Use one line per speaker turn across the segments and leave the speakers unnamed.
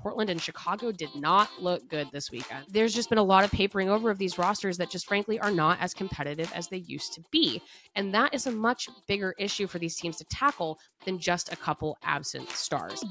Portland and Chicago did not look good this weekend. There's just been a lot of papering over of these rosters that just frankly are not as competitive as they used to be. And that is a much bigger issue for these teams to tackle than just a couple absent stars.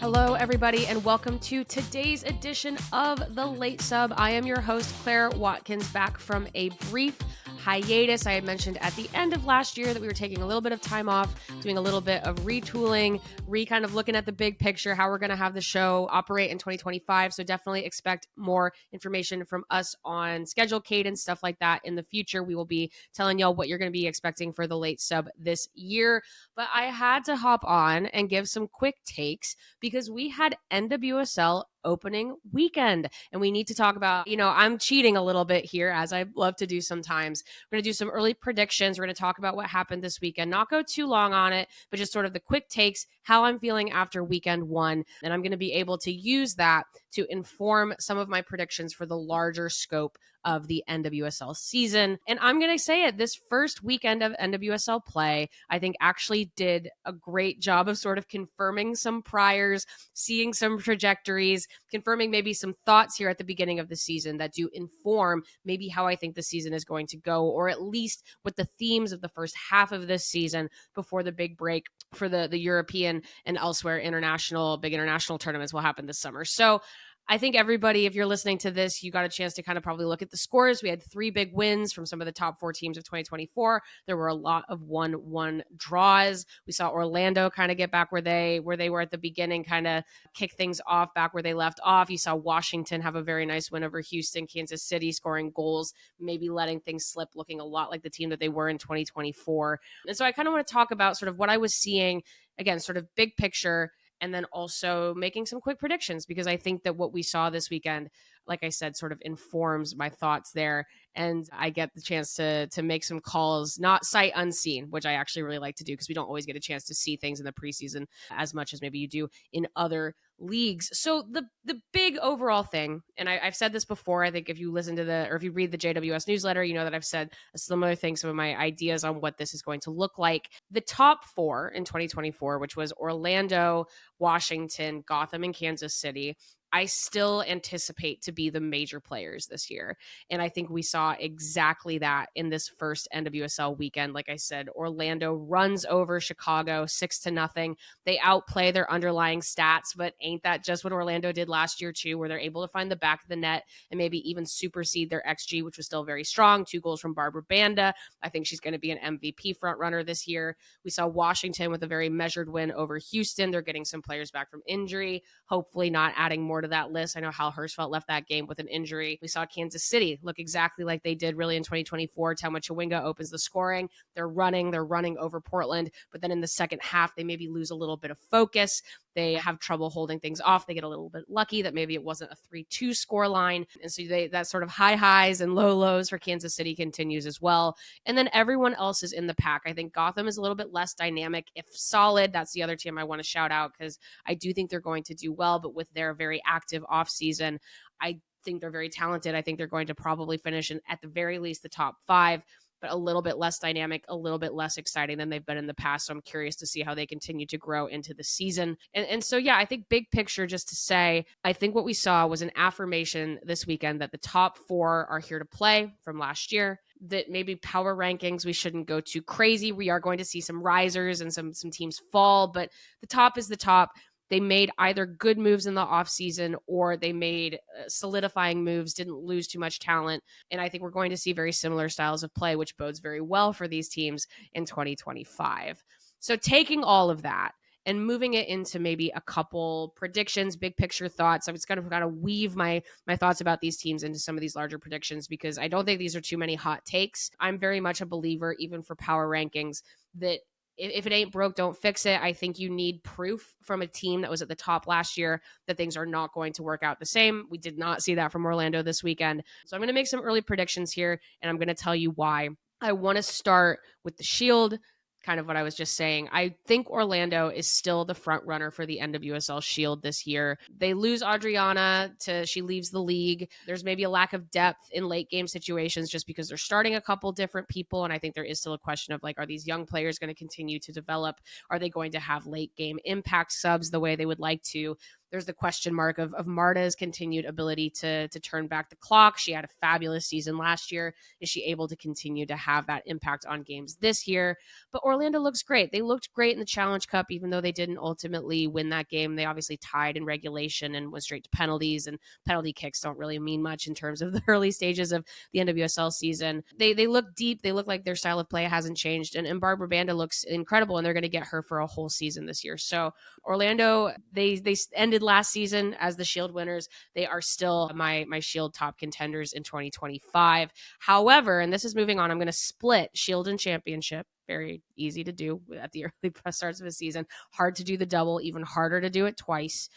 Hello, everybody, and welcome to today's edition of The Late Sub. I am your host, Claire Watkins, back from a brief hiatus. I had mentioned at the end of last year that we were taking a little bit of time off, doing a little bit of retooling, kind of looking at the big picture, how we're going to have the show operate in 2025. So definitely expect more information from us on schedule, cadence, stuff like that in the future. We will be telling y'all what you're going to be expecting for The Late Sub this year. But I had to hop on and give some quick takes because we had NWSL opening weekend. And we need to talk about, I'm cheating a little bit here, as I love to do sometimes. We're going to do some early predictions. We're going to talk about what happened this weekend, not go too long on it, but just sort of the quick takes, how I'm feeling after weekend one. And I'm going to be able to use that to inform some of my predictions for the larger scope of the NWSL season. And I'm going to say it, this first weekend of NWSL play, I think actually did a great job of sort of confirming some priors, seeing some trajectories, confirming maybe some thoughts here at the beginning of the season that do inform maybe how I think the season is going to go, or at least what the themes of the first half of this season before the big break for the European and elsewhere big international tournaments will happen this summer. So I think everybody, if you're listening to this, you got a chance to kind of probably look at the scores. We had 3 big wins from some of the top 4 teams of 2024. There were a lot of 1-1 draws. We saw Orlando kind of get back where they were at the beginning, kind of kick things off back where they left off. You saw Washington have a very nice win over Houston, Kansas City scoring goals, maybe letting things slip, looking a lot like the team that they were in 2024. And so I kind of want to talk about sort of what I was seeing, again, sort of big picture, and then also making some quick predictions, because I think that what we saw this weekend, like I said, sort of informs my thoughts there. And I get the chance to make some calls, not sight unseen, which I actually really like to do because we don't always get a chance to see things in the preseason as much as maybe you do in other leagues. So the big overall thing, and I've said this before, I think if you listen to if you read the JWS newsletter, you know that I've said a similar thing, some of my ideas on what this is going to look like. The top 4 in 2024, which was Orlando, Washington, Gotham, and Kansas City, I still anticipate to be the major players this year. And I think we saw exactly that in this first NWSL weekend. Like I said, Orlando runs over Chicago 6-0. They outplay their underlying stats, but ain't that just what Orlando did last year too, where they're able to find the back of the net and maybe even supersede their XG, which was still very strong. 2 goals from Barbara Banda. I think she's going to be an MVP frontrunner this year. We saw Washington with a very measured win over Houston. They're getting some players back from injury, hopefully not adding more to that list. I know Hal Hirschfeld left that game with an injury. We saw Kansas City look exactly like they did really in 2024. Thelma Chawinga opens the scoring. They're running over Portland, but then in the second half, they maybe lose a little bit of focus. They have trouble holding things off. They get a little bit lucky that maybe it wasn't a 3-2 score line. And so that sort of high highs and low lows for Kansas City continues as well. And then everyone else is in the pack. I think Gotham is a little bit less dynamic, if solid. That's the other team I want to shout out because I do think they're going to do well, but with their very active offseason, I think they're very talented. I think they're going to probably finish in, at the very least, the top 5. But a little bit less dynamic, a little bit less exciting than they've been in the past. So I'm curious to see how they continue to grow into the season. And so, yeah, I think big picture, just to say, I think what we saw was an affirmation this weekend that the top 4 are here to play from last year, that maybe power rankings, we shouldn't go too crazy. We are going to see some risers and some teams fall, but the top is the top. They made either good moves in the offseason or they made solidifying moves, didn't lose too much talent. And I think we're going to see very similar styles of play, which bodes very well for these teams in 2025. So taking all of that and moving it into maybe a couple predictions, big picture thoughts. I'm just going to kind of weave my thoughts about these teams into some of these larger predictions because I don't think these are too many hot takes. I'm very much a believer, even for power rankings, that if it ain't broke, don't fix it. I think you need proof from a team that was at the top last year that things are not going to work out the same. We did not see that from Orlando this weekend. So I'm going to make some early predictions here, and I'm going to tell you why. I want to start with the Shield, kind of what I was just saying. I think Orlando is still the front runner for the NWSL Shield this year. They lose Adriana she leaves the league. There's maybe a lack of depth in late game situations just because they're starting a couple different people. And I think there is still a question of like, are these young players going to continue to develop? Are they going to have late game impact subs the way they would like to? There's the question mark of Marta's continued ability to turn back the clock. She had a fabulous season last year. Is she able to continue to have that impact on games this year? But Orlando looks great. They looked great in the Challenge Cup, even though they didn't ultimately win that game. They obviously tied in regulation and went straight to penalties, and penalty kicks don't really mean much in terms of the early stages of the NWSL season. They look deep. They look like their style of play hasn't changed. And Barbara Banda looks incredible, and they're going to get her for a whole season this year. So Orlando, they ended last season as the Shield winners. They are still my Shield top contenders in 2025. However, and this is moving on, I'm going to split Shield and Championship. Very easy to do at the early starts of a season. Hard to do the double, even harder to do it twice.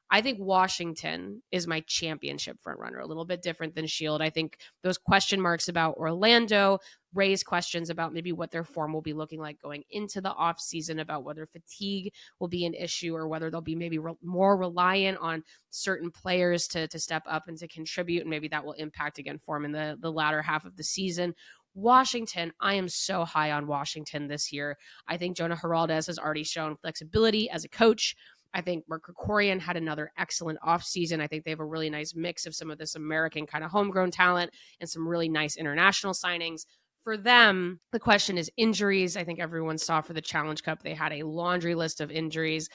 I think Washington is my championship frontrunner, a little bit different than Shield. I think those question marks about Orlando raise questions about maybe what their form will be looking like going into the offseason, about whether fatigue will be an issue or whether they'll be maybe more reliant on certain players to step up and to contribute. And maybe that will impact, again, form in the latter half of the season. Washington, I am so high on Washington this year. I think Jonah Heraldez has already shown flexibility as a coach. I think Mark Krikorian had another excellent offseason. I think they have a really nice mix of some of this American kind of homegrown talent and some really nice international signings. For them, the question is injuries. I think everyone saw for the Challenge Cup, they had a laundry list of injuries,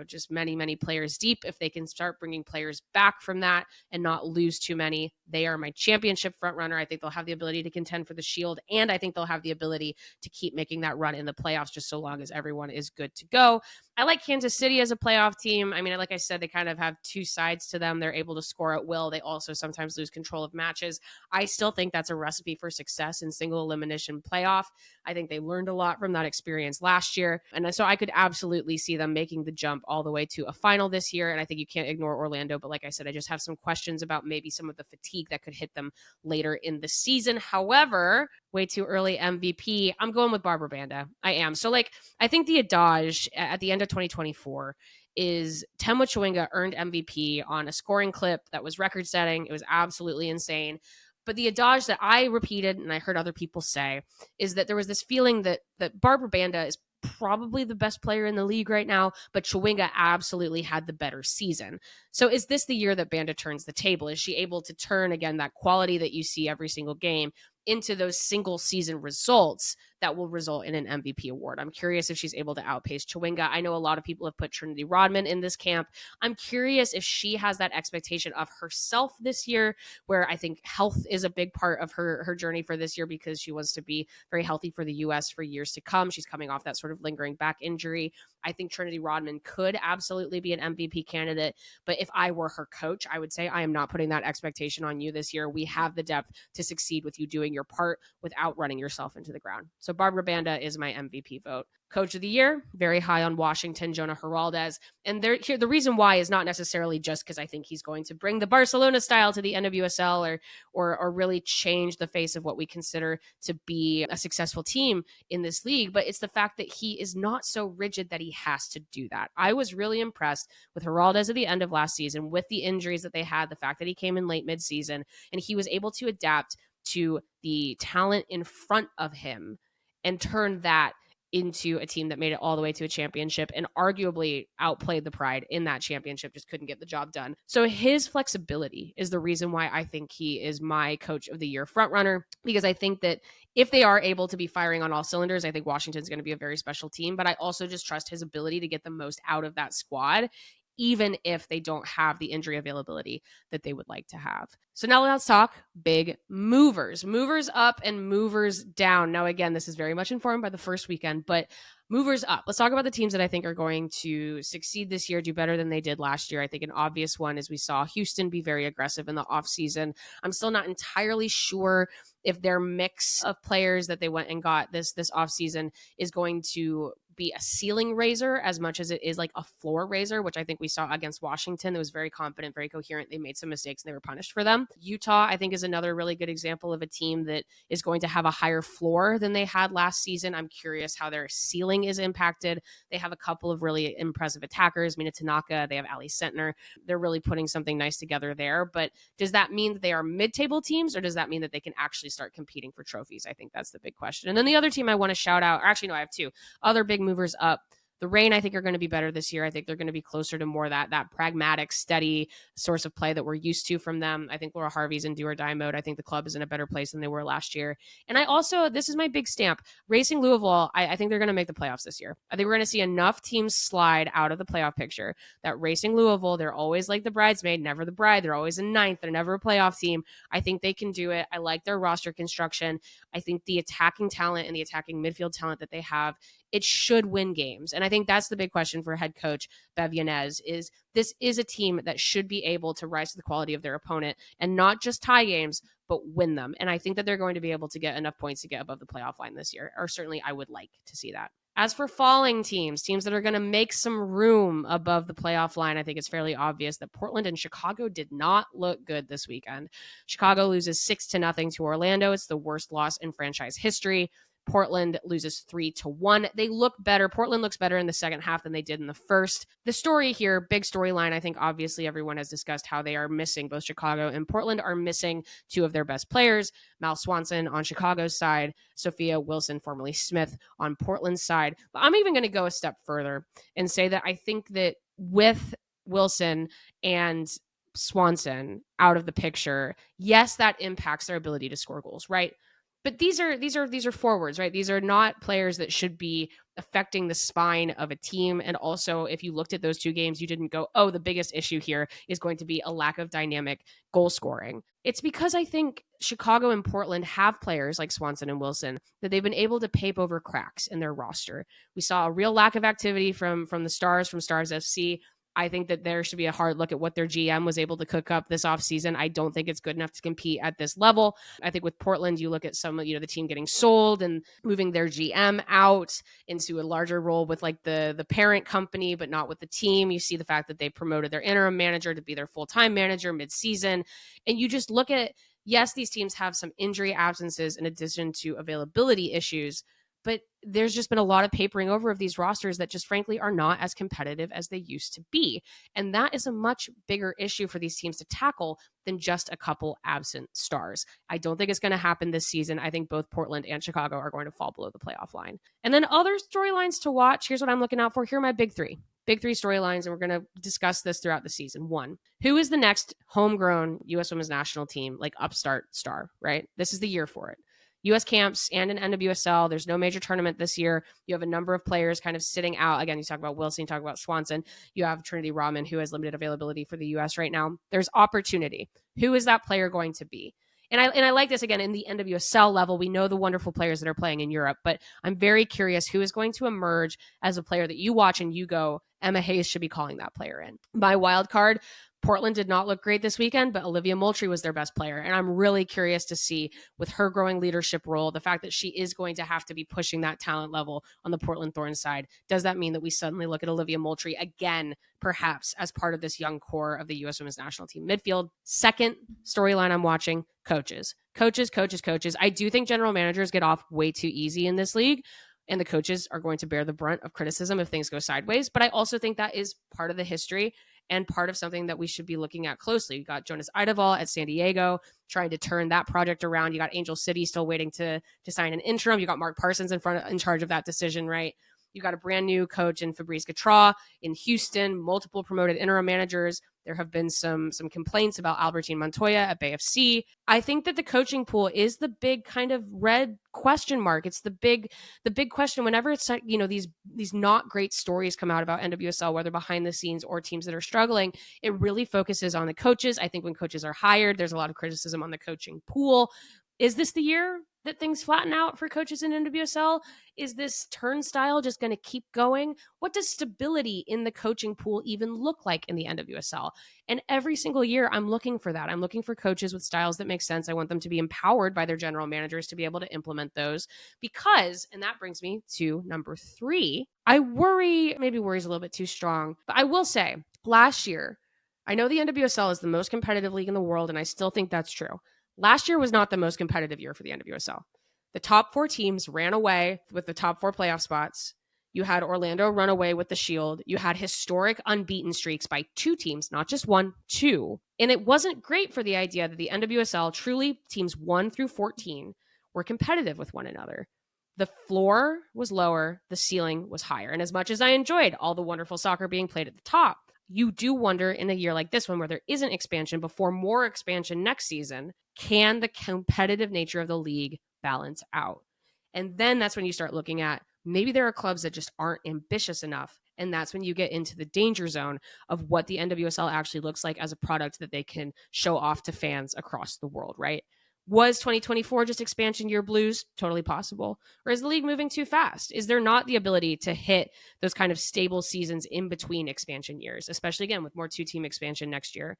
just many, many players deep. If they can start bringing players back from that and not lose too many, they are my championship frontrunner. I think they'll have the ability to contend for the Shield, and I think they'll have the ability to keep making that run in the playoffs just so long as everyone is good to go. I like Kansas City as a playoff team. I mean, like I said, they kind of have two sides to them. They're able to score at will. They also sometimes lose control of matches. I still think that's a recipe for success in single elimination playoff. I think they learned a lot from that experience last year. And so I could absolutely see them making the jump all the way to a final this year. And I think you can't ignore Orlando. But like I said, I just have some questions about maybe some of the fatigue that could hit them later in the season. However, way too early MVP, I'm going with Barbara Banda. I am. So I think the adage at the end of 2024 is Temwa Chawinga earned MVP on a scoring clip that was record setting. It was absolutely insane. But the adage that I repeated and I heard other people say is that there was this feeling that Barbara Banda is probably the best player in the league right now, but Chawinga absolutely had the better season. So is this the year that Banda turns the table? Is she able to turn, again, that quality that you see every single game into those single season results that will result in an MVP award? I'm curious if she's able to outpace Chawinga. I know a lot of people have put Trinity Rodman in this camp. I'm curious if she has that expectation of herself this year, where I think health is a big part of her journey for this year because she wants to be very healthy for the U.S. for years to come. She's coming off that sort of lingering back injury. I think Trinity Rodman could absolutely be an MVP candidate, but if I were her coach, I would say I am not putting that expectation on you this year. We have the depth to succeed with you doing your part without running yourself into the ground. So Barbara Banda is my MVP vote. Coach of the year, very high on Washington, Jonah Heraldez. And the reason why is not necessarily just because I think he's going to bring the Barcelona style to the NWSL or really change the face of what we consider to be a successful team in this league, but it's the fact that he is not so rigid that he has to do that. I was really impressed with Heraldez at the end of last season with the injuries that they had, the fact that he came in late midseason, and he was able to adapt to the talent in front of him and turn that into a team that made it all the way to a championship and arguably outplayed the Pride in that championship, just couldn't get the job done. So his flexibility is the reason why I think he is my coach of the year frontrunner, because I think that if they are able to be firing on all cylinders, I think Washington's going to be a very special team, but I also just trust his ability to get the most out of that squad, even if they don't have the injury availability that they would like to have. So now let's talk big movers. Movers up and movers down. Now, again, this is very much informed by the first weekend, but movers up. Let's talk about the teams that I think are going to succeed this year, do better than they did last year. I think an obvious one is we saw Houston be very aggressive in the offseason. I'm still not entirely sure if their mix of players that they went and got this offseason is going to be a ceiling raiser as much as it is like a floor raiser, which I think we saw against Washington. That was very confident, very coherent. They made some mistakes and they were punished for them. Utah, I think, is another really good example of a team that is going to have a higher floor than they had last season. I'm curious how their ceiling is impacted. They have a couple of really impressive attackers, Mina Tanaka, they have Ali Sentner. They're really putting something nice together there. But does that mean that they are mid-table teams, or does that mean that they can actually start competing for trophies? I think that's the big question. And then the other team I want to shout out, or actually, no, I have two other big movers up. The Reign, I think, are going to be better this year. I think they're going to be closer to more that pragmatic, steady source of play that we're used to from them. I think Laura Harvey's in do or die mode. I think the club is in a better place than they were last year. And I also, this is my big stamp, Racing Louisville, I think they're going to make the playoffs this year. I think we're going to see enough teams slide out of the playoff picture that Racing Louisville, they're always like the bridesmaid, never the bride. They're always in ninth. They're never a playoff team. I think they can do it. I like their roster construction. I think the attacking talent and the attacking midfield talent that they have, it should win games. And I think that's the big question for head coach Bev Yanez is this is a team that should be able to rise to the quality of their opponent and not just tie games, but win them. And I think that they're going to be able to get enough points to get above the playoff line this year, or certainly I would like to see that. As for falling teams that are going to make some room above the playoff line, I think it's fairly obvious that Portland and Chicago did not look good this weekend. Chicago loses 6-0 to Orlando. It's the worst loss in franchise history. Portland loses 3-1. They look better. Portland looks better in the second half than they did in the first. The story here, big storyline, I think obviously everyone has discussed how they are missing, both Chicago and Portland are missing two of their best players, Mal Swanson on Chicago's side, Sophia Wilson, formerly Smith, on Portland's side. But I'm even going to go a step further and say that I think that with Wilson and Swanson out of the picture, yes, that impacts their ability to score goals, right? But these are forwards, right? These are not players that should be affecting the spine of a team. And also, if you looked at those two games, you didn't go, oh, the biggest issue here is going to be a lack of dynamic goal scoring. It's because I think Chicago and Portland have players like Swanson and Wilson that they've been able to pape over cracks in their roster. We saw a real lack of activity from the Stars, from Stars FC. I think that there should be a hard look at what their GM was able to cook up this offseason. I don't think it's good enough to compete at this level. I think with Portland, you look at some of, the team getting sold and moving their GM out into a larger role with like the parent company, but not with the team. You see the fact that they promoted their interim manager to be their full-time manager mid-season. And you just look at, yes, these teams have some injury absences in addition to availability issues, but there's just been a lot of papering over of these rosters that just frankly are not as competitive as they used to be. And that is a much bigger issue for these teams to tackle than just a couple absent stars. I don't think it's going to happen this season. I think both Portland and Chicago are going to fall below the playoff line. And then other storylines to watch. Here's what I'm looking out for. Here are my big three storylines, and we're going to discuss this throughout the season. One, who is the next homegrown U.S. Women's National Team, like upstart star, right? This is the year for it. U.S. camps and an NWSL. There's no major tournament this year. You have a number of players kind of sitting out. Again, you talk about Wilson, you talk about Swanson. You have Trinity Rodman, who has limited availability for the U.S. right now. There's opportunity. Who is that player going to be? And I like this, again, in the NWSL level. We know the wonderful players that are playing in Europe, but I'm very curious who is going to emerge as a player that you watch and you go, Emma Hayes should be calling that player in. My wild card, Portland did not look great this weekend, but Olivia Moultrie was their best player. And I'm really curious to see, with her growing leadership role, the fact that she is going to have to be pushing that talent level on the Portland Thorns side. Does that mean that we suddenly look at Olivia Moultrie again, perhaps as part of this young core of the U.S. Women's National Team midfield? Second storyline I'm watching, coaches. Coaches. I do think general managers get off way too easy in this league, and the coaches are going to bear the brunt of criticism if things go sideways. But I also think that is part of the history and part of something that we should be looking at closely. You got Jonas Eideval at San Diego trying to turn that project around. You got Angel City still waiting to sign an interim. You got Mark Parsons in charge of that decision, right? You got a brand new coach in Fabrice Gautrat in Houston, multiple promoted interim managers. There have been some complaints about Albertine Montoya at Bay FC. I think that the coaching pool is the big kind of red question mark. It's the big question whenever it's, these not great stories come out about NWSL, whether behind the scenes or teams that are struggling. It really focuses on the coaches. I think when coaches are hired, there's a lot of criticism on the coaching pool. Is this the year that things flatten out for coaches in NWSL? Is this turnstile just going to keep going? What does stability in the coaching pool even look like in the NWSL? And every single year, I'm looking for that. I'm looking for coaches with styles that make sense. I want them to be empowered by their general managers to be able to implement those because, and that brings me to number 3, I worry, maybe worry is a little bit too strong, but I will say last year, I know the NWSL is the most competitive league in the world, and I still think that's true. Last year was not the most competitive year for the NWSL. The top 4 teams ran away with the top 4 playoff spots. You had Orlando run away with the Shield. You had historic unbeaten streaks by 2 teams, not just 1, 2. And it wasn't great for the idea that the NWSL, truly teams 1 through 14, were competitive with one another. The floor was lower, the ceiling was higher. And as much as I enjoyed all the wonderful soccer being played at the top, you do wonder in a year like this one where there isn't expansion before more expansion next season, can the competitive nature of the league balance out? And then that's when you start looking at maybe there are clubs that just aren't ambitious enough. And that's when you get into the danger zone of what the NWSL actually looks like as a product that they can show off to fans across the world, right? Was 2024 just expansion year blues? Totally possible. Or is the league moving too fast? Is there not the ability to hit those kind of stable seasons in between expansion years, especially again with more 2-team expansion next year?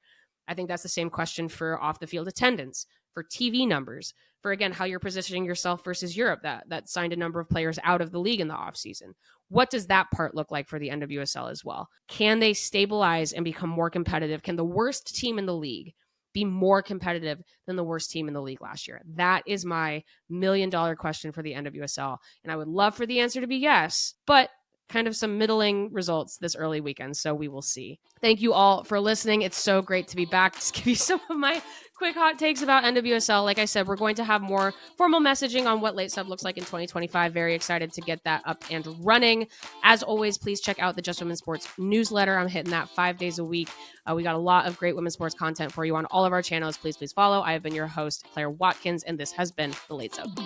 I think that's the same question for off the field attendance, for TV numbers, for again how you're positioning yourself versus Europe that signed a number of players out of the league in the offseason. What does that part look like for the NWSL as well? Can they stabilize and become more competitive? Can the worst team in the league be more competitive than the worst team in the league last year? That is my $1 million question for the NWSL. And I would love for the answer to be yes, but kind of some middling results this early weekend. So we will see. Thank you all for listening. It's so great to be back. Just give you some of my quick hot takes about NWSL. Like I said, we're going to have more formal messaging on what late sub looks like in 2025. Very excited to get that up and running. As always, please check out the Just Women's Sports newsletter. I'm hitting that 5 days a week. We got a lot of great women's sports content for you on all of our channels. Please follow. I have been your host, Claire Watkins, and this has been The Late Sub.